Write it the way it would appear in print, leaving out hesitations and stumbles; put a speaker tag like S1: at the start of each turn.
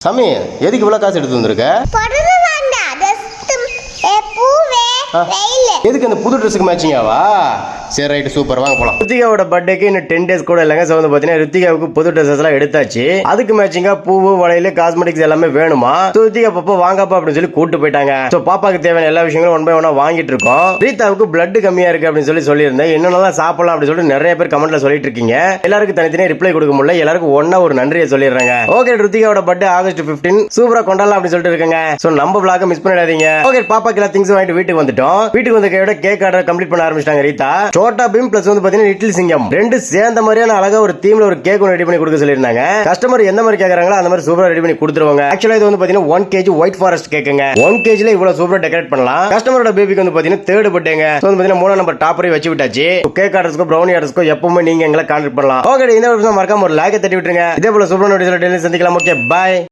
S1: சாமி எதுக்கு இவ்வளவு காசு எடுத்து வந்திருக்க? எதுக்கு அந்த புது ட்ரெஸ்ஸுக்கு மேட்சிங்காவா? சரி ரைட் சூப்பர், வாங்க போலாம். ரித்திகாவோட பர்த்டேக்கு இன்னும் 10 days கூட இல்லைங்க. ஸோ வந்து பார்த்தீங்கன்னா ரித்திகாவுக்கு புது ட்ரெஸ்ஸஸ் எல்லாம் எடுத்தாச்சு. அதுக்கு மேட்சிங்கா பூவு வளையல் காஸ்மெட்டிக்ஸ் எல்லாமே வேணுமா? ஸோ ரித்திகா பாப்பா வாங்கப்பா அப்படின்னு சொல்லி கூட்டு போயிட்டாங்க. ஸோ பாப்பாக்கு தேவையான எல்லா விஷயங்களும் ஒன் பை ஒன்னா வாங்கிட்டு இருக்கோம். ரீதாவுக்கு பிளட் கம்மியா இருக்கு அப்படின்னு சொல்லியிருந்தேன். என்னென்னலாம் சாப்பிடலாம் அப்படின்னு சொல்லிட்டு நிறைய பேர் கமெண்ட்ல சொல்லிட்டு இருக்கீங்க. எல்லாருக்கும் தனித்தனியா ரிப்ளை கொடுக்க முடியல. எல்லாருக்கும் ஒன்னா ஒரு நன்றியை சொல்லிடுறாங்க. ஓகே, ரித்திகாவோட பர்த்டே August 15 சூப்பரா கொண்டாடலாம் அப்படின்னு சொல்லிட்டு இருக்காங்க. ஸோ நம்ம vlog மிஸ் பண்ணிடாதீங்க. ஓகே, பாப்பாக்கு எல்லா திங்ஸ் வாங்கிட்டு வீட்டுக்கு வந்துட்டோம். வீட்டுக்கு வந்த கையோட கேக் ஆர்டர் கம்ப்ளீட் பண்ண ஆரம்பிச்சிட்டாங்க ரீதா. சோட்டா பீம் பிளஸ் வந்து பாத்தீங்கன்னா லிட்டில் சிங்கம் ரெண்டு சேர்ந்த மாதிரியான அழகா ஒரு தீம்ல ஒரு கேக் ஒன்று ரெடி பண்ணி கொடுக்க சொல்லியிருந்தாங்க. கஸ்டமர் எந்த மாதிரி கேக்குறாங்களோ அந்த மாதிரி சூப்பரா ரெடி பண்ணி கொடுத்துருவாங்க. ஆக்சுவலா இது வந்து பாத்தீங்கன்னா 1 kg ஒயிட் ஃபாரஸ்ட் கேக்குங்க. 1 kgல இவ்வளவு சூப்பரா டெக்கரேட் பண்ணலாம். கஸ்டமரோட பேபிக்கு வந்து பாத்தீங்கன்னா 3rd பர்த்டேங்க. ஸோ வந்து பாத்தீங்கன்னா 3 நம்பர் டாப்பரை வச்சு விட்டாச்சு. கேக் ஆர்டர்ஸ்க்கோ ப்ரௌனி ஆர்டர்ஸ்க்கோ எப்பவுமே நீங்க எங்களை கான்டாக்ட் பண்ணலாம். ஓகே, இந்த ஒரு மறக்காம ஒரு லைக் தட்டி விட்டுருங்க. இதே போல சூப்பரான வீடியோல டெய்லி சந்திக்கலாம். Okay, by.